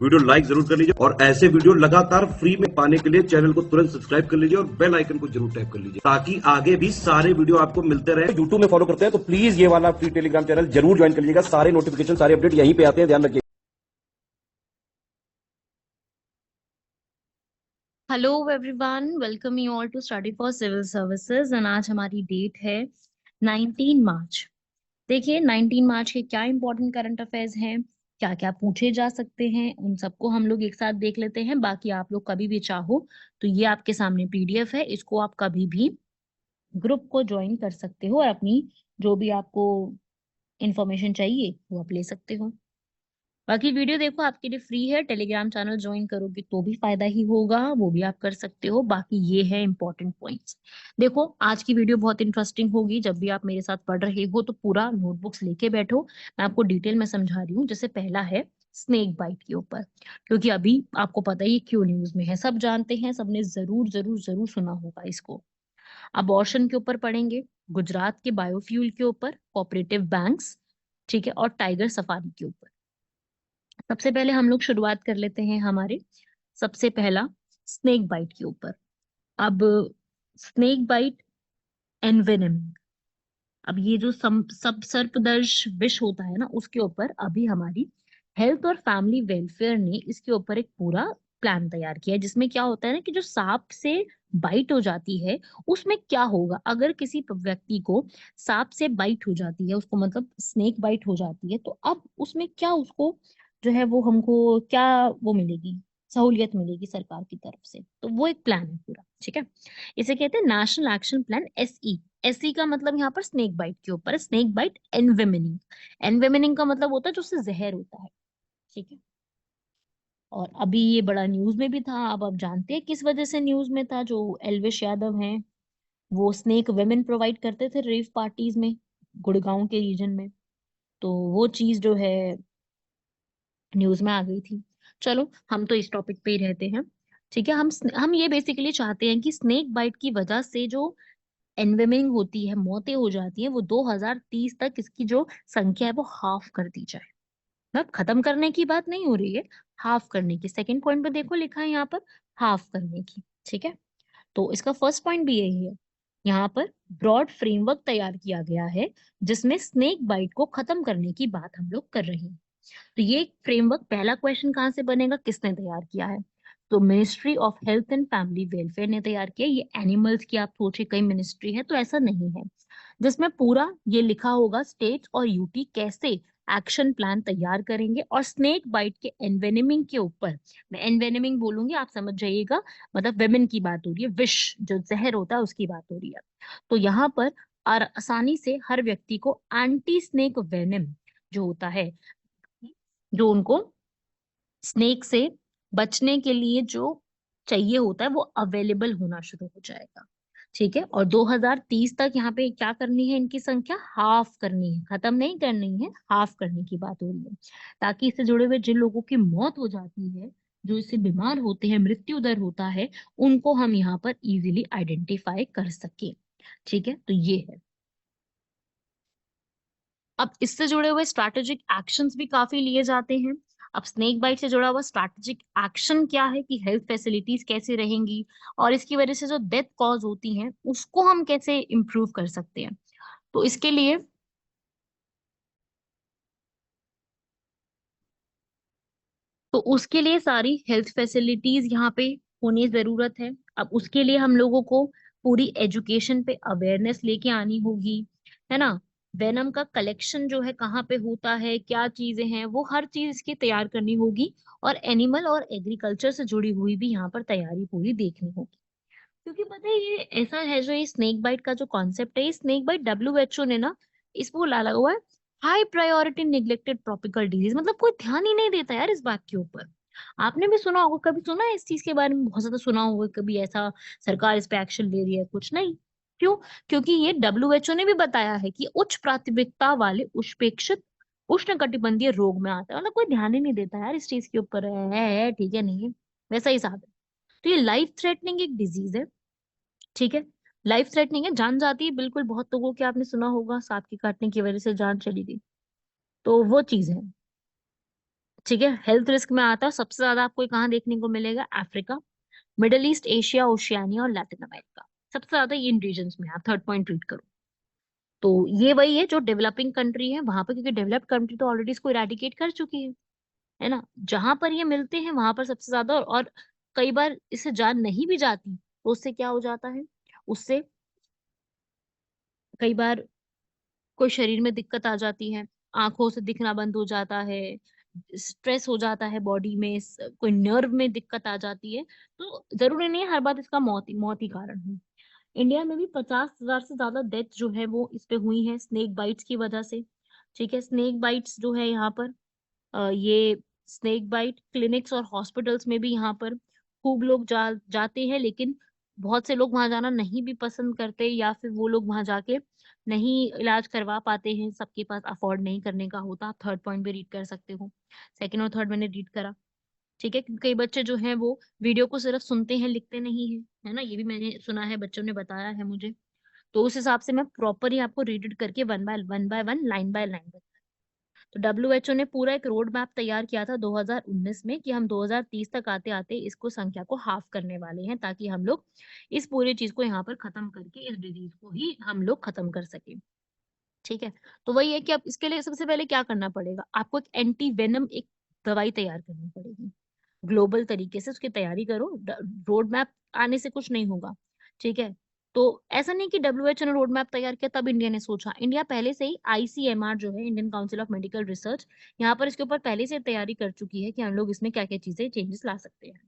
Video like जरूर कर लीजिए और ऐसे वीडियो लगातार फ्री में पाने के लिए चैनल को तुरंत सब्सक्राइब कर लीजिए और बेल आइकन को जरूर टैप कर लीजिए ताकि आगे भी सारे वीडियो आपको मिलते रहे। यूट्यूब में फॉलो करते हैं तो प्लीज ये वाला फ्री टेलीग्राम चैनल जरूर ज्वाइन कर लीजिएगा। सारे नोटिफिकेशन, सारे अपडेट यहीं पे आते हैं, ध्यान रखिए। Hello everyone, welcome you all to study for civil services. And आज हमारी डेट है 19 मार्च। देखिए 19 मार्च के क्या इंपॉर्टेंट करंट अफेयर्स हैं, क्या क्या पूछे जा सकते हैं, उन सबको हम लोग एक साथ देख लेते हैं। बाकी आप लोग कभी भी चाहो तो ये आपके सामने पीडीएफ है, इसको आप कभी भी ग्रुप को ज्वाइन कर सकते हो और अपनी जो भी आपको इंफॉर्मेशन चाहिए वो आप ले सकते हो। बाकी वीडियो देखो, आपके लिए फ्री है। टेलीग्राम चैनल ज्वाइन करोगे तो भी फायदा ही होगा, वो भी आप कर सकते हो। बाकी ये है इंपॉर्टेंट पॉइंट्स। देखो आज की वीडियो बहुत इंटरेस्टिंग होगी। जब भी आप मेरे साथ पढ़ रहे हो तो पूरा नोटबुक्स लेके बैठो, मैं आपको डिटेल में समझा रही हूँ। जैसे पहला है स्नेक बाइट के ऊपर, क्योंकि अभी आपको पता ही है क्यों न्यूज में है, सब जानते हैं, सबने जरूर जरूर जरूर सुना होगा इसको। अबॉर्शन के ऊपर पढ़ेंगे, गुजरात के बायोफ्यूल के ऊपर, कोऑपरेटिव बैंक्स, ठीक है, और टाइगर सफारी के ऊपर। सबसे पहले हम लोग शुरुआत कर लेते हैं हमारे सबसे पहला स्नेक बाइट के ऊपर। अब स्नेक बाइट एनवेनमिंग, अब ये जो सब सर्पदंश विष होता है ना, उसके ऊपर अभी हमारी हेल्थ और फैमिली वेलफेयर ने इसके ऊपर एक पूरा प्लान तैयार किया है, जिसमें क्या होता है ना कि जो सांप से बाइट हो जाती है उसमें क्या होगा अगर किसी व्यक्ति को सांप से बाइट हो जाती है, उसको मतलब स्नेक बाइट हो जाती है, तो अब उसमें क्या उसको जो है वो हमको क्या वो मिलेगी, सहूलियत मिलेगी सरकार की तरफ से। तो वो एक प्लान है पूरा, ठीक है। इसे कहते हैं national action plan, SE. SE का मतलब यहाँ पर स्नेक बाइट के ऊपर है, स्नेक बाइट एनवेमिनिंग। एनवेमिनिंग का मतलब होता है जो उससे जहर होता है, ठीक है। और अभी ये बड़ा न्यूज में भी था। अब आप जानते हैं किस वजह से न्यूज में था। जो एलविश यादव हैं, वो स्नेक वेमेन प्रोवाइड करते थे रेव पार्टीज में, गुड़गांव के रीजन में। तो वो चीज जो है न्यूज में आ गई थी। चलो हम तो इस टॉपिक पे ही रहते हैं, ठीक है। हम ये बेसिकली चाहते हैं कि स्नेक बाइट की वजह से जो एनवेमिंग होती है, मौतें हो जाती हैं, वो 2030 तक इसकी जो संख्या है वो हाफ कर दी जाए। मतलब खत्म करने की बात नहीं हो रही है, हाफ करने की। सेकंड पॉइंट पे देखो लिखा है यहाँ पर हाफ करने की, ठीक है। तो इसका फर्स्ट पॉइंट भी यही है। यहाँ पर ब्रॉड फ्रेमवर्क तैयार किया गया है जिसमें स्नेक बाइट को खत्म करने की बात हम लोग कर रहे हैं। तो ये फ्रेमवर्क, पहला क्वेश्चन कहाँ से बनेगा, किसने तैयार किया है? तो ministry of health and family welfare ने तैयार किया। ये एनिमल्स की आप सोचे कई मिनिस्ट्री है, तो ऐसा नहीं है। जिसमें पूरा ये लिखा होगा स्टेट और यूटी कैसे एक्शन प्लान तैयार करेंगे और स्नेक बाइट के एनवेनमिंग के ऊपर। मैं एनवेनमिंग बोलूंगी, आप समझ जाइएगा, मतलब वेमेन की बात हो रही है, विष जो जहर होता है उसकी बात हो रही है। तो यहाँ पर आसानी से हर व्यक्ति को एंटी स्नेक वेनम जो होता है, जो उनको स्नेक से बचने के लिए जो चाहिए होता है, वो अवेलेबल होना शुरू हो जाएगा, ठीक है। और 2030 तक यहाँ पे क्या करनी है, इनकी संख्या हाफ करनी है, खत्म नहीं करनी है, हाफ करने की बात हो रही है। ताकि इससे जुड़े हुए जिन लोगों की मौत हो जाती है, जो इससे बीमार होते हैं, मृत्यु दर होता है, उनको हम यहाँ पर इजीली आइडेंटिफाई कर सके, ठीक है। तो ये है। अब इससे जुड़े हुए स्ट्रैटेजिक एक्शंस भी काफी लिए जाते हैं। अब स्नेक बाइट से जुड़ा हुआ स्ट्रैटेजिक एक्शन क्या है कि हेल्थ फैसिलिटीज कैसे रहेंगी और इसकी वजह से जो डेथ कॉज होती हैं उसको हम कैसे इम्प्रूव कर सकते हैं। तो इसके लिए, तो उसके लिए सारी हेल्थ फैसिलिटीज यहाँ पे होने जरूरत है। अब उसके लिए हम लोगों को पूरी एजुकेशन पे अवेयरनेस लेके आनी होगी, है ना। वेनम का कलेक्शन जो है कहाँ पे होता है, क्या चीजें हैं, वो हर चीज इसकी तैयार करनी होगी। और एनिमल और एग्रीकल्चर से जुड़ी हुई भी यहाँ पर तैयारी पूरी देखनी होगी। क्योंकि पता है ये ऐसा है, जो ये स्नेक बाइट का जो कॉन्सेप्ट है, ये स्नेक बाइट डब्ल्यूएचओ ने ना इसको ला लगा हुआ है high priority neglected tropical disease. मतलब कोई ध्यान ही नहीं देता यार इस बात के ऊपर। आपने भी सुना होगा, कभी सुना है इस चीज के बारे में, बहुत ज्यादा सुना होगा कभी ऐसा सरकार इस पे एक्शन ले रही है, कुछ नहीं। क्यों? क्योंकि ये डब्ल्यूएचओ ने भी बताया है कि उच्च प्राथमिकता वाले उष्पेक्षित उष्णकटिबंधीय रोग में आता है। मतलब कोई ध्यान ही नहीं देता यार इस चीज के ऊपर। है ठीक है, नहीं है, वैसा ही साहब है। तो ये लाइफ थ्रेटनिंग एक डिजीज है, ठीक है। लाइफ थ्रेटनिंग है, जान जाती है बिल्कुल। बहुत लोगों के आपने सुना होगा सांप के काटने की वजह से जान चली गई, तो वो चीज है। ठीक है, हेल्थ रिस्क में आता है सबसे ज्यादा आपको ये कहाँ देखने को मिलेगा? Africa, middle east, Asia, Oceania और लैटिन अमेरिका। सबसे ज्यादा ये इन रीजन्स में आप थर्ड पॉइंट रीड करो। तो ये वही है जो डेवलपिंग कंट्री है वहां पर, क्योंकि डेवलप्ड कंट्री तो ऑलरेडी इसको इरेडिकेट कर चुकी है ना। जहां पर ये मिलते हैं वहां पर सबसे ज्यादा, और कई बार इससे जान नहीं भी जाती तो उससे क्या हो जाता है, उससे कई बार कोई शरीर में दिक्कत आ जाती है, आंखों से दिखना बंद हो जाता है, स्ट्रेस हो जाता है बॉडी में, कोई नर्व में दिक्कत आ जाती है। तो जरूरी नहीं है हर बात इसका मौत ही कारण हो। इंडिया में भी 50,000 से ज्यादा डेथ जो है वो इस पे हुई है स्नेक बाइट्स की वजह से। ठीक है, स्नेक बाइट्स जो है यहाँ पर ये स्नेक बाइट क्लिनिक्स और हॉस्पिटल्स में भी यहाँ पर खूब लोग जाते हैं, लेकिन बहुत से लोग वहां जाना नहीं भी पसंद करते, या फिर वो लोग वहां जाके नहीं इलाज करवा पाते हैं, सबके पास अफोर्ड नहीं करने का होता। आप थर्ड पॉइंट भी रीड कर सकते हो, सेकंड और थर्ड मैंने रीड करा। ठीक है, क्योंकि कई बच्चे जो हैं वो वीडियो को सिर्फ सुनते हैं, लिखते नहीं है, है ना, ये भी मैंने सुना है, बच्चों ने बताया है मुझे। तो उस हिसाब से मैं प्रॉपर ही आपको रीड करके one by one, line by line. तो डब्ल्यूएचओ ने पूरा एक रोड मैप तैयार किया था 2019 में कि हम 2030 तक आते आते इसको संख्या को हाफ करने वाले हैं, ताकि हम लोग इस पूरी चीज को यहाँ पर खत्म करके इस डिजीज को ही हम लोग खत्म कर सके। ठीक है, तो वही है कि अब इसके लिए सबसे पहले क्या करना पड़ेगा, आपको एक एंटी वेनम एक दवाई तैयार करनी पड़ेगी। ग्लोबल तरीके से उसकी तैयारी करो, रोड मैप आने से कुछ नहीं होगा। ठीक है, तो ऐसा नहीं कि डब्ल्यूएचओ ने रोड मैप तैयार किया तब इंडिया ने सोचा, इंडिया पहले से ही आईसीएमआर जो है, Indian council of medical research, यहाँ पर इसके ऊपर पहले से तैयारी कर चुकी है कि हम लोग इसमें क्या क्या चीजें चेंजेस ला सकते हैं।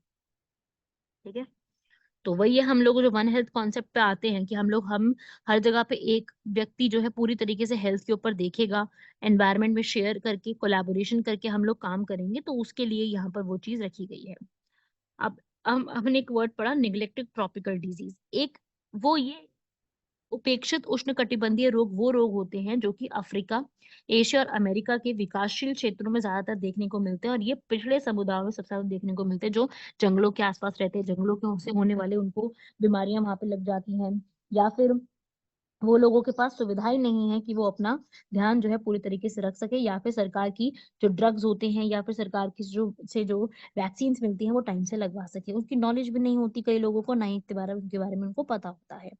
ठीक है, तो वही है, हम लोग जो वन हेल्थ कॉन्सेप्ट पे आते हैं कि हम हर जगह पे एक व्यक्ति जो है पूरी तरीके से हेल्थ के ऊपर देखेगा, एनवायरनमेंट में शेयर करके कोलैबोरेशन करके हम लोग काम करेंगे, तो उसके लिए यहाँ पर वो चीज रखी गई है। अब हम हमने एक वर्ड पढ़ा, निग्लेक्टेड ट्रॉपिकल डिजीज। एक वो ये उपेक्षित उष्णकटिबंधीय रोग वो रोग होते हैं जो कि अफ्रीका, एशिया और अमेरिका के विकासशील क्षेत्रों में ज्यादातर देखने को मिलते हैं, और ये पिछड़े समुदायों में सबसे ज्यादा देखने को मिलते हैं, जो जंगलों के आसपास रहते हैं, जंगलों के से होने वाले उनको बीमारियां वहां पे लग जाती हैं, या फिर वो लोगों के पास सुविधाएं नहीं है कि वो अपना ध्यान जो है पूरी तरीके से रख सके, या फिर सरकार की जो ड्रग्स होते हैं या फिर सरकार की जो वैक्सीन मिलती हैं वो टाइम से लगवा सके, उसकी नॉलेज भी नहीं होती कई लोगों को, ना ही उनके बारे में उनको पता होता है।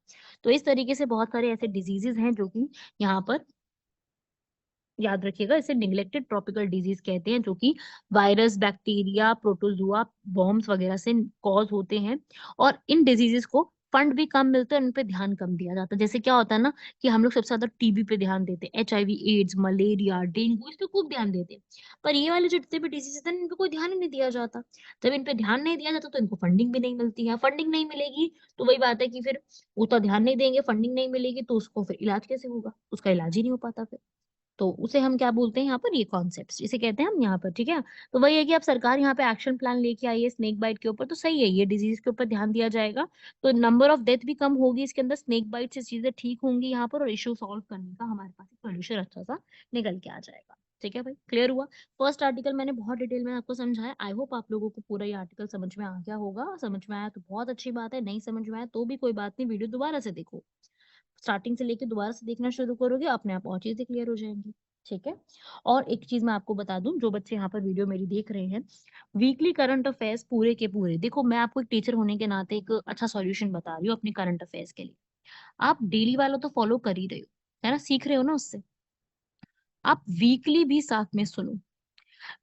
तो इस तरीके से बहुत सारे ऐसे डिजीजेस हैं जो कि यहाँ पर याद रखिएगा, इसे निग्लेक्टेड ट्रॉपिकल डिजीज कहते हैं, जो कि वायरस, बैक्टीरिया, प्रोटोजुआ, बॉम्ब्स वगैरह से कॉज होते हैं। और इन डिजीजेस को फंड भी कम मिलते हैं, उन पे ध्यान कम दिया जाता है। जैसे क्या होता है ना कि हम लोग सबसे ज्यादा टीबी पे ध्यान देते हैं, एचआईवी, एड्स, मलेरिया, डेंगू, इस पे खूब ध्यान देते हैं। पर ये वाले जो जितने भी डिजीजेस हैं इन पे कोई ध्यान ही नहीं दिया जाता। जब इन पे ध्यान नहीं दिया जाता तो इनको फंडिंग भी नहीं मिलती है, फंडिंग नहीं मिलेगी तो वही बात है कि फिर उतना ध्यान नहीं देंगे, फंडिंग नहीं मिलेगी तो उसको फिर इलाज कैसे होगा, उसका इलाज ही नहीं हो पाता फिर। तो उसे हम क्या बोलते हैं यहाँ पर, ये कॉन्सेप्ट इसे कहते हैं हम यहाँ पर। ठीक है, तो वही है कि अब सरकार यहाँ पे एक्शन प्लान लेके आई है स्नेक बाइट के ऊपर, तो सही है, ये डिजीज के ऊपर ध्यान दिया जाएगा, तो नंबर ऑफ डेथ भी कम होगी इसके अंदर, स्नेक बाइट से चीजें ठीक होंगी यहाँ पर, और इश्यू सॉल्व करने का हमारे पास एक सोल्यूशन अच्छा सा निकल के आ जाएगा। ठीक है भाई, क्लियर हुआ? फर्स्ट आर्टिकल मैंने बहुत डिटेल में आपको समझाया, आई होप आप लोगों को पूरा ये आर्टिकल समझ में आ गया होगा। समझ में आया तो बहुत अच्छी बात है, नहीं समझ में आया तो भी कोई बात नहीं, वीडियो दोबारा से देखो, स्टार्टिंग से लेके दोबारा से देखना शुरू करोगे, अपने आप और चीजें क्लियर हो जाएंगी। ठीक है, और एक चीज मैं आपको बता दूं, जो बच्चे यहाँ पर वीडियो मेरी देख रहे हैं, वीकली करंट अफेयर्स पूरे के पूरे देखो, मैं आपको एक टीचर होने के नाते एक अच्छा सॉल्यूशन बता रही हूँ अपने करंट अफेयर्स के लिए। आप डेली वाला तो फॉलो कर ही रहे हो, है ना, सीख रहे हो ना उससे, आप वीकली भी साथ में सुनो।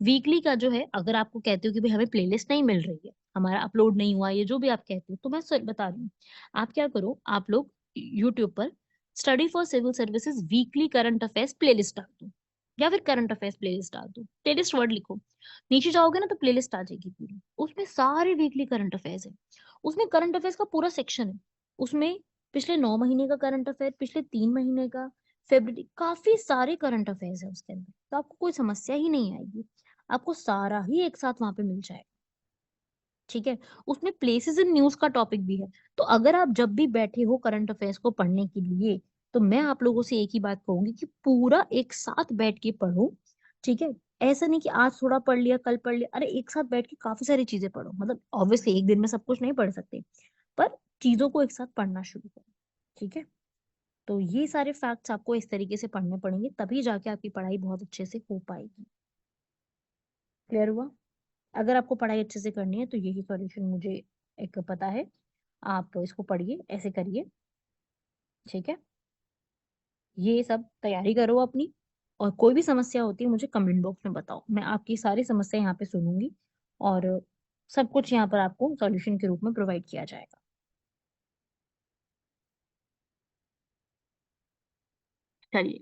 वीकली का जो है, अगर आपको कहते हो कि भाई हमें प्लेलिस्ट नहीं मिल रही है, हमारा अपलोड नहीं हुआ, ये जो भी आप कहते हो, तो मैं बता रही हूँ, आप क्या करो, आप लोग यूट्यूब पर study for civil services weekly current affairs playlist डाल दो, या फिर करंट अफेयर्स प्लेलिस्ट डाल दो, प्लेलिस्ट वर्ड लिखो, नीचे जाओगे ना तो प्लेलिस्ट आ जाएगी पूरी, उसमें सारे वीकली करंट अफेयर्स है, उसमें करंट अफेयर्स का पूरा सेक्शन है, उसमें पिछले 9 महीने का करंट अफेयर, पिछले 3 महीने का, फेब्रुवरी, काफी सारे करंट अफेयर्स है उसके अंदर, तो आपको कोई समस्या ही नहीं आएगी, आपको सारा ही एक साथ वहां पे मिल जाएगा। ठीक है, उसमें प्लेसेस इन न्यूज का टॉपिक भी है, तो अगर आप जब भी बैठे हो करंट अफेयर्स को पढ़ने के लिए, तो मैं आप लोगों से एक ही बात कहूंगी कि पूरा एक साथ बैठ के पढ़ो। ठीक है, ऐसा नहीं कि आज थोड़ा पढ़ लिया कल पढ़ लिया, अरे एक साथ बैठ के काफी सारी चीजें पढ़ो, मतलब ऑब्वियसली एक दिन में सब कुछ नहीं पढ़ सकते, पर चीजों को एक साथ पढ़ना शुरू करो। ठीक है, तो ये सारे फैक्ट्स आपको इस तरीके से पढ़ने पड़ेंगे, तभी जाके आपकी पढ़ाई बहुत अच्छे से हो पाएगी। क्लियर हुआ? अगर आपको पढ़ाई अच्छे से करनी है तो यही सॉल्यूशन मुझे एक पता है, आप इसको पढ़िए, ऐसे करिए, ठीक है? ये सब तैयारी करो अपनी, और कोई भी समस्या होती है मुझे कमेंट बॉक्स में बताओ, मैं आपकी सारी समस्या यहाँ पे सुनूंगी और सब कुछ यहाँ पर आपको सॉल्यूशन के रूप में प्रोवाइड किया जाएगा। चलिए,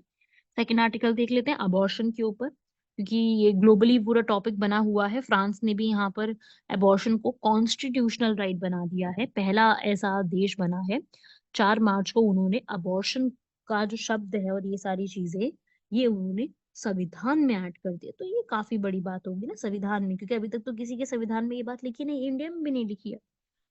सेकेंड आर्टिकल देख लेते हैं अबॉर्शन के ऊपर, क्योंकि ये ग्लोबली पूरा टॉपिक बना हुआ है। फ्रांस ने भी यहाँ पर अबॉर्शन को कॉन्स्टिट्यूशनल राइट बना दिया है, पहला ऐसा देश बना है। 4 मार्च को उन्होंने अबॉर्शन का जो शब्द है और ये सारी चीजें, ये उन्होंने संविधान में ऐड कर दिया। तो ये काफी बड़ी बात होगी ना संविधान में, क्योंकि अभी तक तो किसी के संविधान में ये बात लिखी नहीं, इंडिया में भी नहीं लिखी है।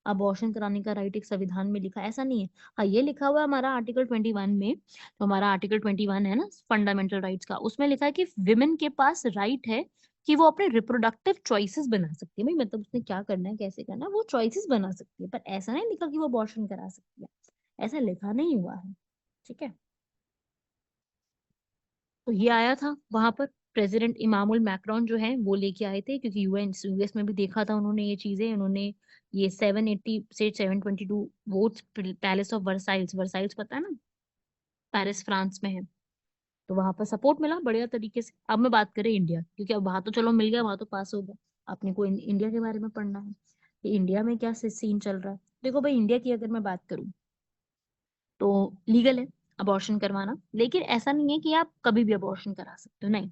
अबॉर्शन कराने का राइट एक संविधान में लिखा है, ऐसा नहीं है। हाँ, ये लिखा हुआ है हमारा आर्टिकल 21 में। तो हमारा आर्टिकल 21 है ना फंडामेंटल राइट्स का, उसमें लिखा है कि विमेन के पास राइट है कि वो अपने रिप्रोडक्टिव चॉइसेस बना सकती है। भाई मतलब उसने क्या करना है, कैसे करना है, वो चॉइसेस बना सकती है, पर ऐसा नहीं लिखा कि वो अबॉर्शन करा सकती है, ऐसा लिखा नहीं हुआ है, ठीक है? तो ये आया था वहां पर, प्रेसिडेंट इमामुल मैक्रोन जो है वो लेके आए थे, क्योंकि यूएस में भी देखा था उन्होंने ये चीजें, उन्होंने ये 780 से 722 votes palace of Versailles, Versailles पता है ना, पेरिस फ्रांस में है, तो वहां पर सपोर्ट मिला बढ़िया तरीके से। अब मैं बात करें इंडिया, क्योंकि अब वहां तो चलो मिल गया, वहां तो पास हो गया, अपने को इंडिया के बारे में पढ़ना है कि इंडिया में क्या सीन चल रहा है। देखो भाई, इंडिया की अगर मैं बात करूं तो लीगल है अबॉर्शन करवाना, लेकिन ऐसा नहीं है कि आप कभी भी अबॉर्शन करा सकते हो, नहीं।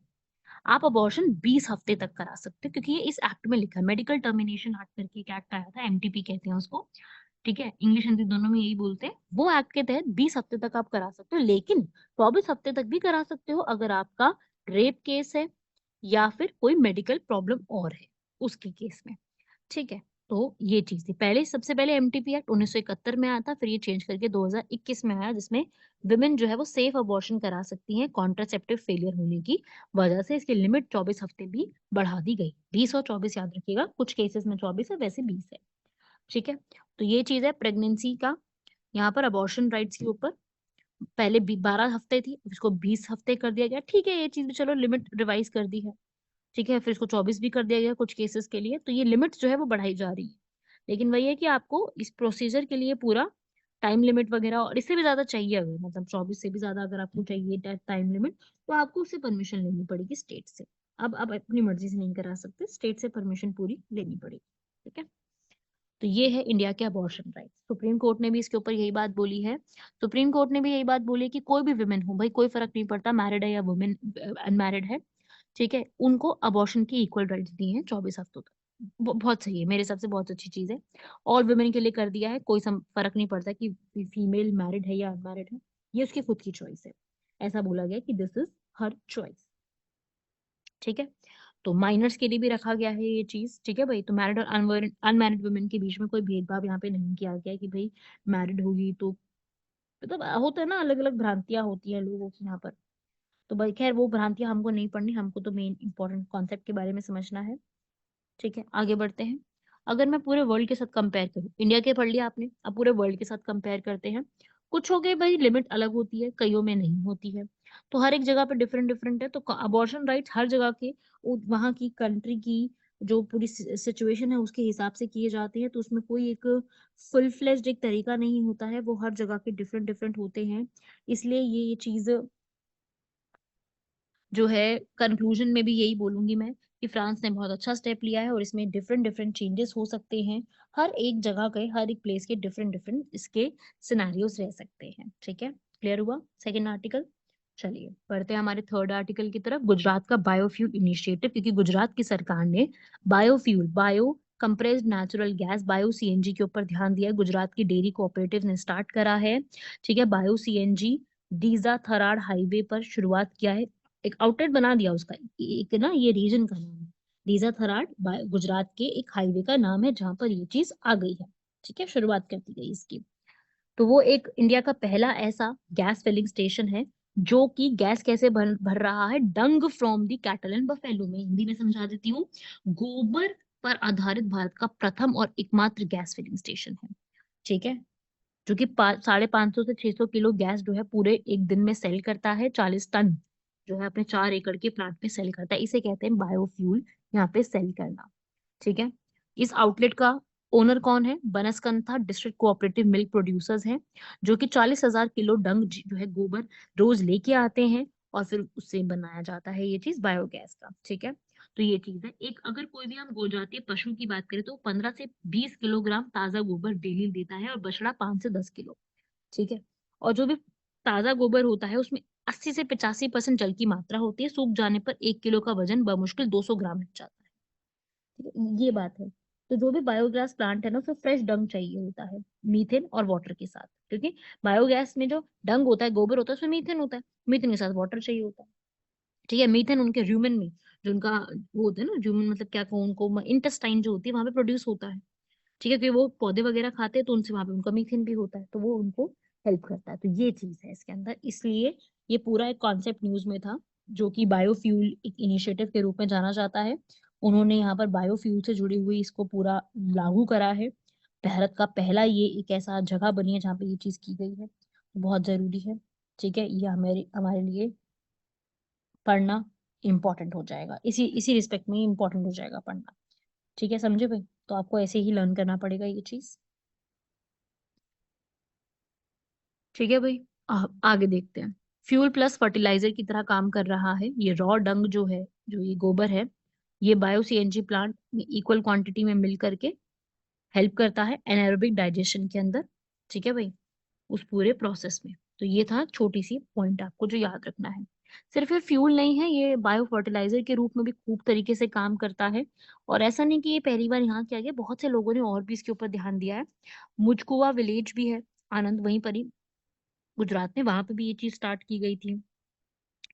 आप अबॉर्शन 20 हफ्ते तक करा सकते हो, क्योंकि ये इस एक्ट में लिखा है, मेडिकल टर्मिनेशन एक्ट करके एक एक्ट आया था, एमटीपी कहते हैं उसको, ठीक है, इंग्लिश हिंदी दोनों में यही बोलते हैं। वो एक्ट के तहत 20 हफ्ते तक आप करा सकते हो, लेकिन 24 हफ्ते तक भी करा सकते हो अगर आपका रेप केस है या फिर कोई मेडिकल प्रॉब्लम और है उसके केस में, ठीक है? तो ये चीज थी, पहले सबसे पहले एमटीपी एक्ट 1971 में आया था, फिर ये चेंज करके 2021 में आया, जिसमें विमेन जो है वो सेफ अबॉर्शन करा सकती हैं कॉन्ट्रासेप्टिव फेलियर होने की वजह से। इसकी लिमिट 24 हफ्ते भी बढ़ा दी गई, 20 और 24 याद रखिएगा, कुछ केसेस में 24 है, वैसे 20 है, ठीक है? तो ये चीज है प्रेगनेंसी का, यहाँ पर अबॉर्शन राइट्स के ऊपर। पहले 12 हफ्ते थी, इसको 20 हफ्ते कर दिया गया, ठीक है, ये चीज भी चलो लिमिट रिवाइज कर दी है, ठीक है, फिर इसको 24 भी कर दिया गया कुछ केसेस के लिए, तो ये लिमिट जो है वो बढ़ाई जा रही है। लेकिन वही है कि आपको इस प्रोसीजर के लिए पूरा टाइम लिमिट वगैरह, और इससे भी ज्यादा चाहिए, अगर मतलब 24 से भी ज्यादा अगर आपको चाहिए टाइम लिमिट, तो आपको उससे परमिशन लेनी पड़ेगी स्टेट से। अब आप अपनी मर्जी से नहीं करा सकते, स्टेट से परमिशन पूरी लेनी पड़ेगी, ठीक है? तो ये है इंडिया के अबॉर्शन राइट्स। सुप्रीम कोर्ट ने भी इसके ऊपर यही बात बोली है। सुप्रीम कोर्ट ने भी यही बात बोली है कि कोई भी वुमेन हो, भाई कोई फर्क नहीं पड़ता मैरिड है या वुमेन अनमैरिड है, ठीक है, उनको अबॉर्शन की इक्वल राइट्स दिए हैं 24 हफ्तों तक। बहुत सही है, मेरे हिसाब से बहुत अच्छी चीज है, ऑल वुमेन के लिए कर दिया है, कोई फर्क नहीं पड़ता कि फीमेल मैरिड है या अनमैरिड है, ये उसकी खुद की चॉइस है। ऐसा बोला गया कि दिस इज हर चॉइस, ठीक है? तो माइनर्स के लिए भी रखा गया है ये चीज, ठीक है भाई? तो मैरिड और अनमैरिड वुमेन के बीच में कोई भेदभाव यहाँ पे नहीं किया गया है कि भाई मैरिड होगी तो, मतलब होता है ना, अलग अलग भ्रांतियां होती है लोगों की यहाँ पर। तो भाई खैर वो भ्रांतियां हमको नहीं पढ़नी, हमको तो मेन इंपॉर्टेंट कॉन्सेप्ट के बारे में समझना है, ठीक है? आगे बढ़ते हैं। अगर मैं पूरे वर्ल्ड के साथ कंपेयर करूँ, इंडिया के पढ़ लिया आपने, अब पूरे वर्ल्ड के साथ कंपेयर करते हैं। कुछ हो गए भाई, लिमिट अलग होती है, कईयों में नहीं होती है, तो हर एक जगह पे डिफरेंट डिफरेंट है। तो अबॉर्शन राइट्स हर जगह के वहाँ की कंट्री की जो पूरी सिचुएशन है उसके हिसाब से किए जाते हैं, तो उसमें कोई एक फुल फ्लेज्ड एक तरीका नहीं होता है, वो हर जगह के डिफरेंट डिफरेंट होते हैं। इसलिए ये चीज जो है, कंक्लूजन में भी यही बोलूंगी मैं कि फ्रांस ने बहुत अच्छा स्टेप लिया है, और इसमें डिफरेंट डिफरेंट चेंजेस हो सकते हैं, हर एक जगह के, हर एक प्लेस के डिफरेंट डिफरेंट इसके सिनेरियोस रह सकते हैं, ठीक है? क्लियर हुआ सेकेंड आर्टिकल? चलिए बढ़ते हैं हमारे थर्ड आर्टिकल की तरफ, गुजरात का बायोफ्यूल इनिशिएटिव, क्योंकि गुजरात की सरकार ने biofuel, bio compressed natural gas, bio CNG के ऊपर ध्यान दिया है। गुजरात की डेयरी कोऑपरेटिव ने स्टार्ट करा है, ठीक है, बायो सीएनजी डीजा थराड हाईवे पर शुरुआत किया है, एक आउटलेट बना दिया उसका, एक ना ये रीजन का नाम है, डीजा थराड गुजरात के एक हाईवे का नाम है जहां पर ये चीज आ गई है, ठीक है, शुरुआत कर दी गई इसकी। तो वो एक इंडिया का पहला ऐसा गैस फिलिंग स्टेशन है जो कि गैस कैसे भर रहा है, dung from the cattle and buffalo, में हिंदी में समझा देती हूँ, गोबर पर आधारित भारत का प्रथम और एकमात्र गैस फिलिंग स्टेशन है, ठीक है, जो कि 550 से 600 किलो गैस जो है पूरे एक दिन में सेल करता है, 40 टन जो है अपने 4 एकड़ के प्लांट में सेल करता है, इसे कहते हैं बायोफ्यूल यहाँ पे सेल करना। ठीक है, इस आउटलेट का ओनर कौन है? बनसकंठा डिस्ट्रिक्ट कोऑपरेटिव मिल्क प्रोड्यूसर्स हैं, जो कि 40,000 किलो डंग जो है गोबर रोज लेके आते हैं और फिर उससे बनाया जाता है ये चीज बायोगैस का। ठीक है, तो ये चीज है एक। अगर कोई भी हम गोजातीय पशु की बात करें तो 15 से 20 किलोग्राम ताजा गोबर डेली देता है और बछड़ा 5 से 10 किलो। ठीक है, और जो भी ताजा गोबर होता है उसमें 80 से 85% जल की मात्रा होती है। सूख जाने पर 1 किलो का वजन बमुश्किल 200 ग्राम हट जाता है। ठीक है, ये बात है। तो जो भी बायोगैस प्लांट है ना उसमें फ्रेश डंग चाहिए होता है, मीथेन और वाटर के साथ, क्योंकि बायोगैस में जो डंग होता है, गोबर होता है, उसमें मीथेन होता है, मीथेन के साथ वाटर चाहिए होता है। ठीक है, मीथेन उनके र्यूमेन में, जो उनका वो होता है ना, र्यूमेन मतलब क्या कहूँ उनको, इंटेस्टाइन जो होती है वहां पे प्रोड्यूस होता है। ठीक है, क्योंकि वो पौधे वगैरह खाते हैं तो उनसे वहां पे उनका मीथेन भी होता है, तो वो उनको हेल्प करता है। तो ये चीज है इसके अंदर, इसलिए ये पूरा एक कॉन्सेप्ट न्यूज में था, जो कि बायोफ्यूल एक इनिशिएटिव के रूप में जाना जाता है। उन्होंने यहाँ पर बायोफ्यूल से जुड़ी हुई इसको पूरा लागू करा है। भारत का पहला ये एक ऐसा जगह बनी है जहाँ पे ये चीज की गई है, तो बहुत जरूरी है। ठीक है, ये हमारे हमारे लिए पढ़ना इम्पोर्टेंट हो जाएगा, इसी इसी रिस्पेक्ट में इम्पोर्टेंट हो जाएगा पढ़ना। ठीक है, समझे भाई? तो आपको ऐसे ही लर्न करना पड़ेगा ये चीज। ठीक है भाई, आगे देखते हैं। फ्यूल प्लस फर्टिलाइजर की तरह काम कर रहा है ये रॉ डंग जो है, जो ये गोबर है, ये बायो सीएनजी प्लांट में इक्वल क्वांटिटी में मिल करके हेल्प करता है एनारोबिक डाइजेशन के अंदर। ठीक है भाई, उस पूरे प्रोसेस में। तो ये था छोटी सी पॉइंट आपको जो याद रखना है। सिर्फ ये फ्यूल नहीं है, ये बायो फर्टिलाइजर के रूप में भी खूब तरीके से काम करता है। और ऐसा नहीं कि ये पहली बार यहाँ किया गया, बहुत से लोगों ने और भी इसके ऊपर ध्यान दिया है। मुझकुआ विलेज भी है आनंद वहीं पर ही गुजरात में, वहां पे भी ये चीज स्टार्ट की गई थी।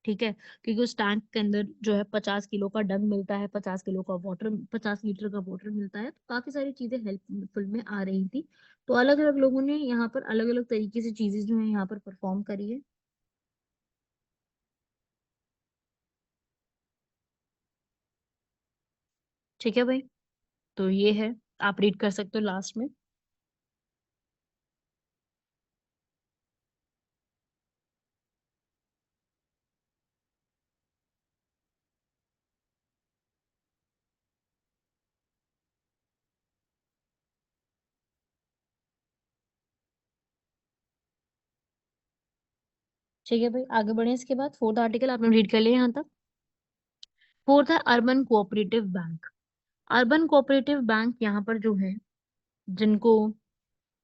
ठीक है, क्योंकि उस टैंक के अंदर जो है 50 किलो का डंग मिलता है, 50 किलो का वाटर, 50 लीटर का वाटर मिलता है, तो काफी सारी चीजें हेल्पफुल में आ रही थी। तो अलग अलग लोगों ने यहाँ पर अलग अलग तरीके से चीजें जो है यहाँ पर परफॉर्म करी है। ठीक है भाई, तो ये है, आप रीड कर सकते हो लास्ट में। ठीक है भाई, आगे बढ़े। इसके बाद फोर्थ आर्टिकल आपने रीड कर लिया यहाँ तक। फोर्थ है urban cooperative bank. Urban cooperative bank यहाँ पर जो है, जिनको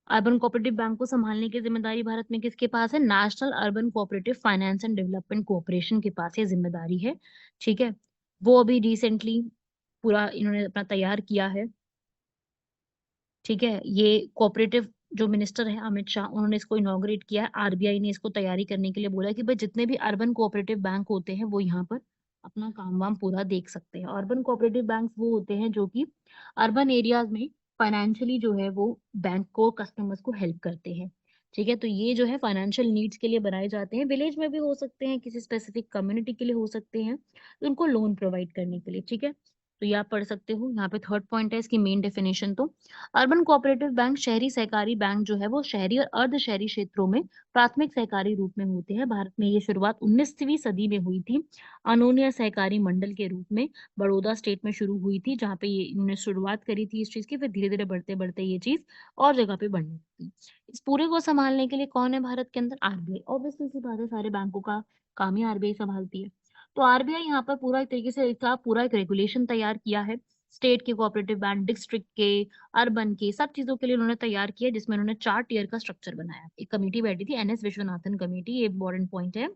अर्बन कोऑपरेटिव बैंक को संभालने की जिम्मेदारी भारत में किसके पास है? National urban cooperative finance and development cooperation के पास ये जिम्मेदारी है। ठीक है, वो अभी रिसेंटली पूरा इन्होंने अपना तैयार किया है। ठीक है, ये कोऑपरेटिव जो मिनिस्टर है अमित शाह, उन्होंने इसको इनॉग्रेट किया है। आरबीआई ने इसको तैयारी करने के लिए बोला है कि भाई जितने भी अर्बन कोऑपरेटिव बैंक होते हैं वो यहाँ पर अपना काम वाम पूरा देख सकते हैं। अर्बन कोऑपरेटिव बैंक वो होते हैं जो कि अर्बन एरियाज में फाइनेंशियली जो है वो बैंक को, कस्टमर्स को हेल्प करते हैं। ठीक है, तो ये जो है फाइनेंशियल नीड्स के लिए बनाए जाते हैं, विलेज में भी हो सकते हैं, किसी स्पेसिफिक कम्युनिटी के लिए हो सकते हैं, तो उनको लोन प्रोवाइड करने के लिए। ठीक है, तो ये आप पढ़ सकते हो। यहाँ पे थर्ड पॉइंट है इसकी मेन डेफिनेशन। तो अर्बन कोऑपरेटिव बैंक शहरी सहकारी बैंक जो है वो शहरी और अर्ध शहरी क्षेत्रों में प्राथमिक सहकारी रूप में होते हैं। भारत में ये शुरुआत 19वीं सदी में हुई थी, अनोनिया सहकारी मंडल के रूप में बड़ौदा स्टेट में शुरू हुई थी, जहाँ पे ये इन्होंने शुरुआत करी थी इस चीज की। फिर धीरे धीरे बढ़ते बढ़ते ये चीज और जगह पे बढ़ने लगी। इस पूरे को संभालने के लिए कौन है भारत के अंदर? आरबीआई। ऑब्वियसली सी बात है, सारे बैंकों का काम ही आरबीआई संभालती है। तो आरबीआई यहाँ पर पूरा एक तरीके से इसका पूरा एक रेगुलेशन तैयार किया है। स्टेट के कोऑपरेटिव बैंक, डिस्ट्रिक्ट के, अर्बन के, सब चीजों के लिए उन्होंने तैयार किया, जिसमें उन्होंने 4 टियर का स्ट्रक्चर बनाया। एक कमेटी बैठी थी, एनएस विश्वनाथन कमेटी, ये इम्पोर्टेंट पॉइंट है।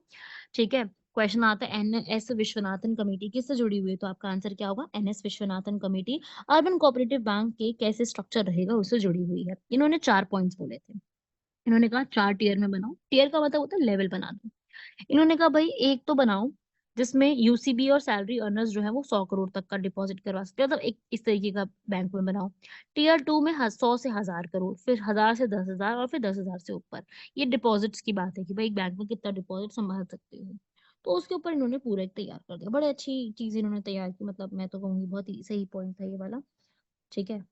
ठीक है, क्वेश्चन आता है एनएस विश्वनाथन कमेटी किससे जुड़ी हुई है, तो आपका आंसर क्या होगा? NS Vishwanathan committee urban cooperative bank के कैसे स्ट्रक्चर रहेगा उससे जुड़ी हुई है। इन्होंने 4 पॉइंट्स बोले थे। इन्होंने कहा 4 टियर में बनाओ। टियर का मतलब होता है लेवल बना दो। इन्होंने कहा भाई एक तो बनाओ जिसमें यूसीबी और सैलरी अर्नर्स जो है वो 100 करोड़ तक का डिपॉजिट करवा सकते हैं, मतलब एक इस तरीके का बैंक में बनाओ। टीयर टू में 100 से 1000 करोड़, फिर 1000 से 10,000 और फिर 10,000 से ऊपर। ये डिपॉजिट्स की बात है कि भाई एक बैंक में कितना डिपॉजिट संभाल सकते हो। तो उसके ऊपर इन्होंने पूरा एक तैयार कर दिया, बड़े अच्छी चीज इन्होंने तैयार की, मतलब मैं तो कहूंगी बहुत ही सही पॉइंट था ये वाला। ठीक है,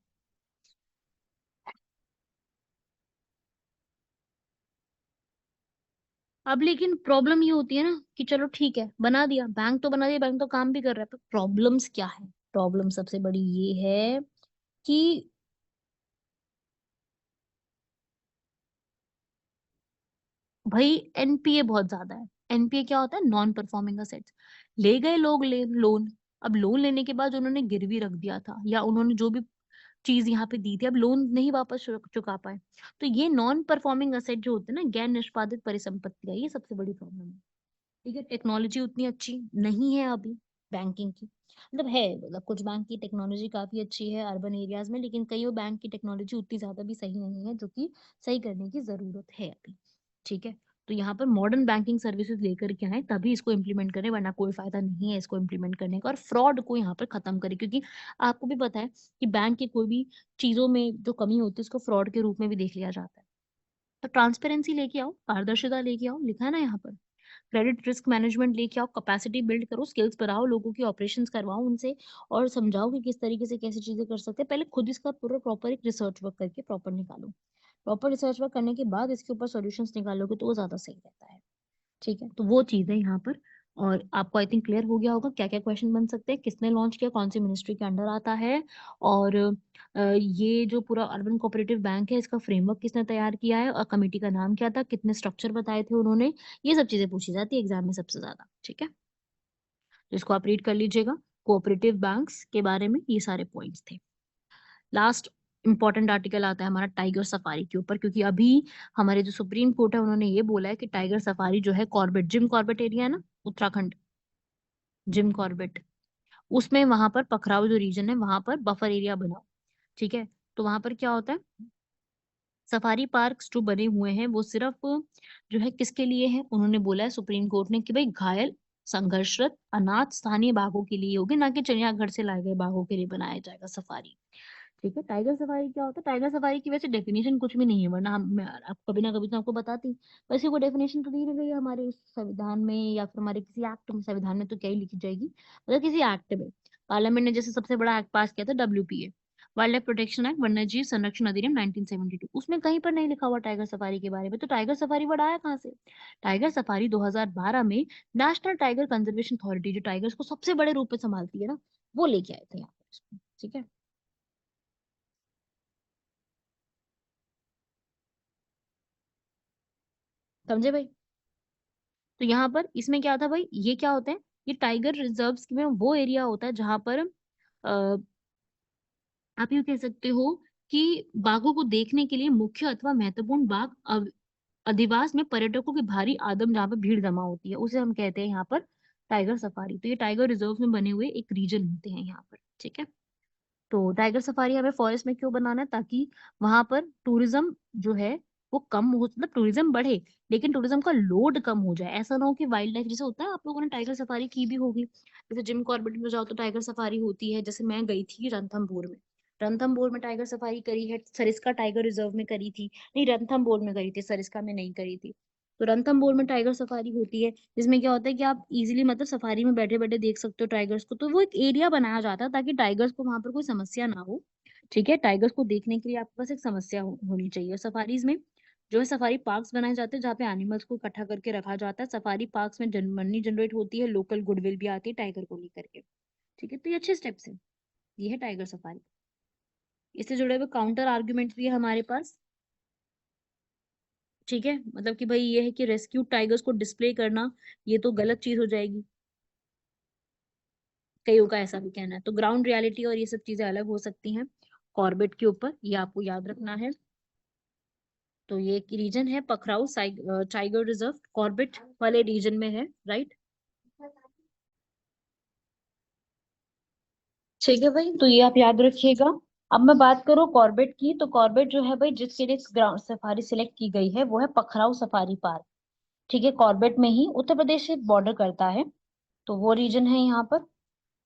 अब लेकिन प्रॉब्लम ये होती है ना कि चलो ठीक है बना दिया, बैंक तो बना दिया, बैंक तो काम भी कर रहा है, पर प्रॉब्लम्स क्या है? प्रॉब्लम सबसे बड़ी ये है कि भाई एनपीए बहुत ज्यादा है। एनपीए क्या होता है? Non performing assets. ले गए लोग लोन। अब लोन लेने के बाद उन्होंने गिरवी रख दिया था या उन्होंने जो भी चीज यहाँ पे दी थी, अब लोन नहीं वापस चुका पाए, तो ये नॉन परफॉर्मिंग असेट जो होते हैं ना, गैर निष्पादित परिसंपत्ति है, ये सबसे बड़ी प्रॉब्लम है। ठीक है, टेक्नोलॉजी उतनी अच्छी नहीं है अभी बैंकिंग की, मतलब है, मतलब कुछ बैंक की टेक्नोलॉजी काफी अच्छी है अर्बन एरियाज में, लेकिन कई बैंक की टेक्नोलॉजी उतनी ज्यादा भी सही नहीं है, जो कि सही करने की जरूरत है अभी। ठीक है, तो यहाँ पर मॉडर्न बैंकिंग सर्विसेज लेकर के आए तभी इसको इम्प्लीमेंट करें, वरना कोई फायदा नहीं है इसको इम्प्लीमेंट करने का, और फ्रॉड को यहाँ पर खत्म करें, क्योंकि आपको भी पता है कि बैंक की कोई भी चीजों में जो कमी होती है उसको फ्रॉड के रूप में भी देख लिया जाता है। तो ट्रांसपेरेंसी लेके आओ, पारदर्शिता लेके आओ, लिखा है ना यहाँ पर। क्रेडिट रिस्क मैनेजमेंट लेके आओ, कैपेसिटी बिल्ड करो, स्किल्स बढ़ाओ, लोगों की ऑपरेशंस करवाओ उनसे, और समझाओ कि किस तरीके से कैसी चीजें कर सकते हैं। पहले खुद इसका पूरा प्रॉपर एक रिसर्च वर्क करके प्रॉपर निकालो। प्रॉपर रिसर्च वर्क करने के बाद इसके ऊपर सॉल्यूशंस निकालोगे तो वो ज्यादा सही रहता है। ठीक है, तो वो चीज है यहाँ पर। और आपको आई थिंक क्लियर हो गया होगा क्या क्या क्वेश्चन बन सकते हैं, किसने लॉन्च किया, कौन सी मिनिस्ट्री के अंडर आता है, और ये जो पूरा अर्बन कोऑपरेटिव बैंक है इसका फ्रेमवर्क किसने तैयार किया है, और कमेटी का नाम क्या था, कितने स्ट्रक्चर बताए थे उन्होंने। ये सब चीजें पूछी जाती है एग्जाम में सबसे ज्यादा। ठीक है, तो इसको आप रीड कर लीजिएगा। कोऑपरेटिव बैंक्स के बारे में ये सारे पॉइंट्स थे। लास्ट इंपॉर्टेंट आर्टिकल आता है हमारा टाइगर सफारी के ऊपर, क्योंकि अभी हमारे जो सुप्रीम कोर्ट है उन्होंने ये बोला है कि टाइगर सफारी जो है कॉर्बेट, जिम कॉर्बेट एरिया है ना, उत्तराखंड, जिम कॉर्बेट, उसमें वहां पर पखराउ जो रीजन है वहां पर बफर एरिया बनाओ। ठीक है, तो वहां पर क्या होता है, सफारी पार्क्स जो बने हुए हैं वो सिर्फ जो है किसके लिए है, उन्होंने बोला है सुप्रीम कोर्ट ने कि भाई घायल, संघर्षरत, अनाथ स्थानीय बाघों के लिए होगी, ना कि चिड़ियाघर से लाए गए बाघों के लिए बनाया जाएगा सफारी। ठीक है, टाइगर सफारी क्या होता है? टाइगर सफारी की वैसे डेफिनेशन कुछ भी नहीं है, वरना हम मैं आपको कभी ना कभी तो आपको बताती। वैसे वो डेफिनेशन तो दी नहीं गई है हमारे इस संविधान में या फिर हमारे किसी एक्ट में। संविधान में तो क्या ही लिखी जाएगी, मतलब किसी एक्ट में। पार्लियामेंट ने जैसे सबसे बड़ा एक्ट पास किया था डब्ल्यूपीए, वाइल्ड लाइफ प्रोटेक्शन एक्ट, वन्यजीव संरक्षण अधिनियम 1972, उसमें कहीं पर नहीं लिखा हुआ टाइगर सफारी के बारे में। तो टाइगर सफारी वर्ड आया कहाँ से? टाइगर सफारी 2012 में नेशनल टाइगर कंजर्वेशन अथॉरिटी, जो टाइगर्स को सबसे बड़े रूप में संभालती है ना, वो लेके आए थे यहाँ पर इसको। ठीक है, समझे भाई? तो यहाँ पर इसमें क्या था भाई, ये क्या होता है, ये टाइगर रिजर्व्स में वो एरिया होता है जहां पर आप यूं कह सकते हो कि बाघों को देखने के लिए मुख्य अथवा महत्वपूर्ण बाघ अधिवास में पर्यटकों की भारी आदम, जहाँ पर भीड़ जमा होती है, उसे हम कहते हैं यहाँ पर टाइगर सफारी। तो ये टाइगर रिजर्व में बने हुए एक रीजन होते हैं यहाँ पर। ठीक है, तो टाइगर सफारी हमें फॉरेस्ट में क्यों बनाना है? ताकि वहां पर टूरिज्म जो है वो कम हो, मतलब टूरिज्म बढ़े, लेकिन टूरिज्म का लोड कम हो जाए। ऐसा ना हो कि वाइल्ड लाइफ, जैसे होता है आप लोगों ने टाइगर सफारी की भी होगी, जैसे जिम कॉर्बेट में जाओ तो टाइगर सफारी होती है। जैसे मैं गई थी रणथंभौर में, रणथंभौर में टाइगर सफारी करी है, सरिस्का टाइगर रिजर्व में करी थी, नहीं रणथंभौर में करी थी, सरिस्का में नहीं करी थी। तो रणथंभौर में टाइगर सफारी होती है, जिसमें क्या होता है कि आप इजीली, मतलब सफारी में बैठे बैठे देख सकते हो टाइगर्स को। तो वो एक एरिया बनाया जाता है ताकि टाइगर्स को वहां पर कोई समस्या ना हो। ठीक है, टाइगर्स को देखने के लिए आपके पास एक समस्या होनी चाहिए। सफारीज में जो है सफारी पार्क्स बनाए जाते हैं जहाँ पे एनिमल्स को इकट्ठा करके रखा जाता है। सफारी पार्क्स में मनी जनरेट होती है, लोकल गुडविल भी आती है टाइगर को लेकर के। ठीक है, तो ये अच्छे स्टेप्स है। ये है टाइगर सफारी। इससे जुड़े हुए काउंटर आर्ग्यूमेंट्स भी है हमारे पास। ठीक है, मतलब कि भाई ये है कि रेस्क्यू टाइगर्स को डिस्प्ले करना ये तो गलत चीज हो जाएगी, कईयों का ऐसा भी कहना है। तो ग्राउंड रियलिटी और ये सब चीजें अलग हो सकती हैं कॉर्बेट के ऊपर, ये आपको याद रखना है। तो ये एक रीजन है पखराउ टाइगर रिजर्व कॉर्बेट वाले रीजन में है, राइट? ठीक है भाई, तो ये आप याद रखिएगा। अब मैं बात करूँ कॉर्बेट की, तो कॉर्बेट जो है भाई जिसके लिए ग्राउंड सफारी सिलेक्ट की गई है वो है पखराउ सफारी पार्क। ठीक है, कॉर्बेट में ही उत्तर प्रदेश से बॉर्डर करता है, तो वो रीजन है यहाँ पर।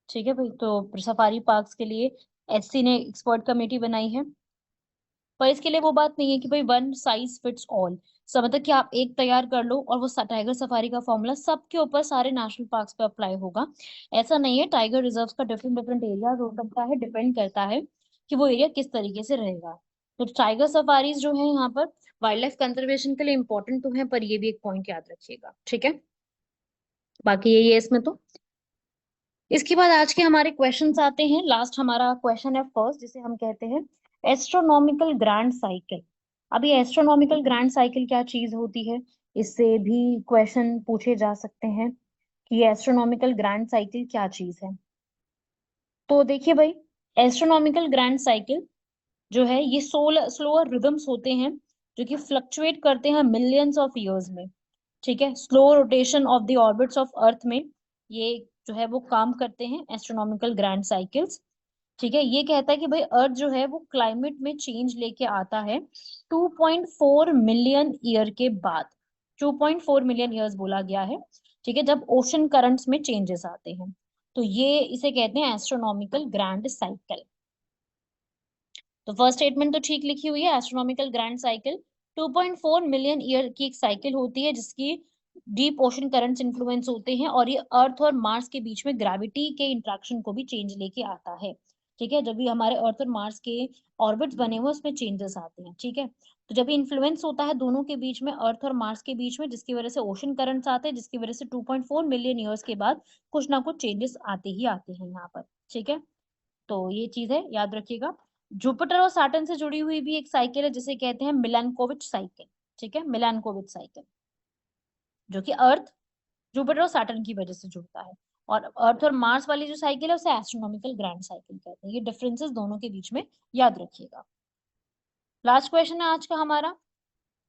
ठीक है भाई, तो सफारी पार्क्स के लिए एससी ने एक्सपर्ट कमेटी बनाई है। पर इसके लिए वो बात नहीं है कि भाई वन साइज फिट्स ऑल, सब मतलब कि आप एक तैयार कर लो और वो टाइगर सफारी का फॉर्मूला सबके ऊपर सारे नेशनल पार्क्स पे अप्लाई होगा। ऐसा नहीं है, टाइगर रिजर्व का डिफरेंट डिफरेंट एरिया हो सकता है, डिपेंड करता है कि वो एरिया किस तरीके से रहेगा। तो टाइगर सफारीज जो है यहाँ पर वाइल्ड लाइफ कंजर्वेशन के लिए इंपॉर्टेंट तो है, पर ये भी एक पॉइंट याद रखिएगा। ठीक है, बाकी यही है इसमें तो। इसके बाद आज के हमारे क्वेश्चंस आते हैं। लास्ट हमारा क्वेश्चन है फर्स्ट, जिसे हम कहते हैं एस्ट्रोनॉमिकल ग्रैंड साइकिल। अभी एस्ट्रोनॉमिकल ग्रैंड साइकिल क्या चीज होती है, इससे भी क्वेश्चन पूछे जा सकते हैं कि एस्ट्रोनॉमिकल ग्रैंड साइकिल क्या चीज है। तो देखिए भाई, एस्ट्रोनॉमिकल ग्रैंड साइकिल जो है ये स्लोअर रिदम्स होते हैं जो कि फ्लक्चुएट करते हैं मिलियंस ऑफ ईयर्स में। ठीक है, slow rotation of the orbits of earth में ये जो है वो काम करते हैं एस्ट्रोनॉमिकल ग्रैंड साइकिल्स। ठीक है, ये कहता है कि भाई अर्थ जो है वो क्लाइमेट में चेंज लेके आता है 2.4 मिलियन ईयर के बाद। 2.4 मिलियन ईयर्स बोला गया है। ठीक है, जब ओशन करंट्स में चेंजेस आते हैं, तो ये इसे कहते हैं एस्ट्रोनॉमिकल ग्रैंड साइकिल। तो फर्स्ट स्टेटमेंट तो ठीक लिखी हुई है, astronomical grand cycle 2.4 million year की एक साइकिल होती है जिसकी डीप ओशन करंट्स इन्फ्लुएंस होते हैं, और ये अर्थ और मार्स के बीच में ग्रेविटी के इंट्रैक्शन को भी चेंज लेके आता है। ठीक है, जब भी हमारे अर्थ और मार्स के ऑर्बिट्स बने हुए उसमें चेंजेस आते हैं। ठीक है, तो जब भी इन्फ्लुएंस होता है दोनों के बीच में, अर्थ और मार्स के बीच में, जिसकी वजह से ओशन करंट्स आते हैं, जिसकी वजह से 2.4 मिलियन ईयर्स के बाद कुछ ना कुछ चेंजेस आते ही आते हैं यहाँ पर। ठीक है, तो ये चीज है, याद रखिएगा। जुपिटर और सैटर्न से जुड़ी हुई भी एक साइकिल है जिसे कहते हैं मिलानकोविच साइकिल। ठीक है, मिलानकोविच साइकिल, जो कि अर्थ, जुपिटर और सैटर्न की वजह से जुड़ता है। और अर्थ और मार्स वाली जो साइकिल है उसे एस्ट्रोनॉमिकल ग्रैंड साइकिल कहते हैं। ये डिफरेंसेस दोनों के बीच में याद रखिएगा। लास्ट क्वेश्चन है आज का हमारा,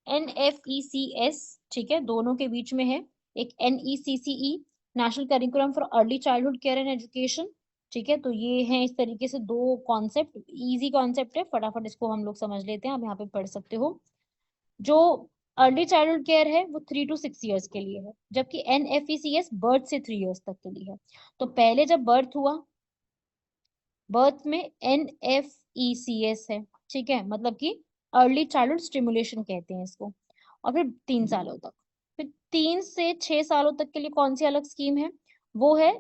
NFECS। ठीक है, दोनों के बीच में है एक NECCE, national curriculum for early childhood care and education. ठीक है, तो ये है इस तरीके से दो कॉन्सेप्ट, इजी कॉन्सेप्ट है, फटाफट इसको हम लोग समझ लेते हैं। आप यहाँ पे पढ़ सकते हो। जो अर्ली चाइल्डहुड केयर है वो 3 to 6 ईयर्स के लिए है, जबकि NFECS बर्थ से 3 ईयर्स तक के लिए है। तो पहले जब बर्थ हुआ, बर्थ में NFECS है। ठीक है, मतलब कि अर्ली चाइल्डहुड स्टिमुलेशन कहते हैं इसको। और फिर 3 सालों तक, फिर 3 से 6 सालों तक के लिए कौन सी अलग स्कीम है, वो है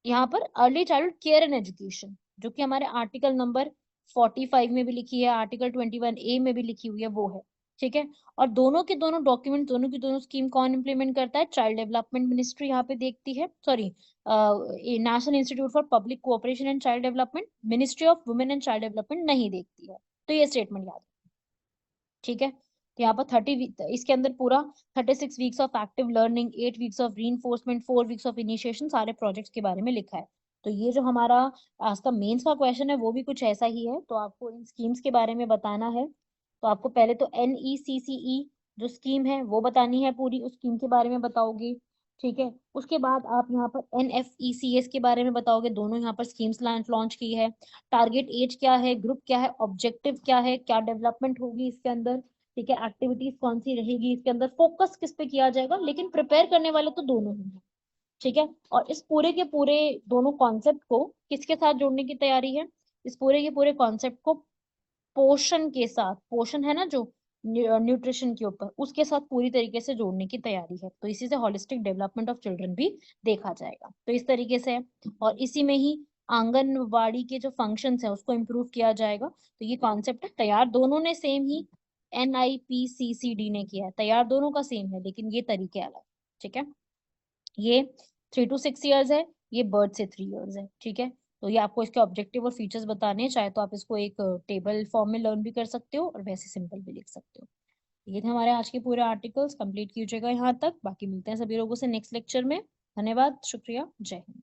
यहाँ पर early childhood care and education, जो कि हमारे आर्टिकल नंबर 45 में भी लिखी है, आर्टिकल 21A में भी लिखी हुई है, वो है। ठीक है, और दोनों के दोनों डॉक्यूमेंट, दोनों की दोनों स्कीम कौन इंप्लीमेंट करता है, चाइल्ड डेवलपमेंट मिनिस्ट्री यहाँ पे देखती है, sorry, national institute for public cooperation and child development, ministry of women and child development नहीं देखती है। तो ये स्टेटमेंट याद है। ठीक है, तो यहाँ पर 30, इसके अंदर पूरा 36 weeks of active learning, 8 weeks of reinforcement, 4 weeks of initiation, सारे प्रोजेक्ट्स के बारे में लिखा है। तो ये जो हमारा आज का मेंस का क्वेश्चन है वो भी कुछ ऐसा ही है। तो आपको इन स्कीम्स के बारे में बताना है। तो आपको पहले तो NECCE जो स्कीम है वो बतानी है, पूरी उस स्कीम के बारे में बताओगे। ठीक है, उसके बाद आप यहाँ पर NFECS के बारे में बताओगे, दोनों यहाँ पर स्कीम्स लॉन्च की है। टारगेट एज क्या है, ग्रुप क्या है, ऑब्जेक्टिव क्या है, क्या डेवलपमेंट होगी इसके अंदर। ठीक है, एक्टिविटीज कौन सी रहेगी इसके अंदर, फोकस किस पे किया जाएगा, लेकिन प्रिपेयर करने वाले तो दोनों ही हैं। ठीक है, और इस पूरे के पूरे दोनों कॉन्सेप्ट को किसके साथ जोड़ने की तैयारी है, इस पूरे के पूरे कॉन्सेप्ट को पोषण के साथ, पोषण है ना जो न्यूट्रिशन के ऊपर, उसके साथ पूरी तरीके से जोड़ने की तैयारी है। तो इसी से होलिस्टिक डेवलपमेंट ऑफ चिल्ड्रन भी देखा जाएगा। तो इस तरीके से है, और इसी में ही आंगनवाड़ी के जो फंक्शंस है उसको इम्प्रूव किया जाएगा। तो ये कॉन्सेप्ट है तैयार, दोनों ने सेम ही NIPCCD ने किया है, तैयार दोनों का सेम है, लेकिन ये तरीके अलग। ठीक है, ये 3 to 6 ईयर्स है, ये बर्थ से 3 ईयर्स है। ठीक है, तो ये आपको इसके ऑब्जेक्टिव और फीचर्स बताने हैं, चाहे तो आप इसको एक टेबल फॉर्म में लर्न भी कर सकते हो और वैसे सिंपल भी लिख सकते हो। ये थे हमारे आज के पूरे आर्टिकल्स, कंप्लीट कीजिएगा यहाँ तक। बाकी मिलते हैं सभी लोगों से नेक्स्ट लेक्चर में। धन्यवाद, शुक्रिया, जय हिंद।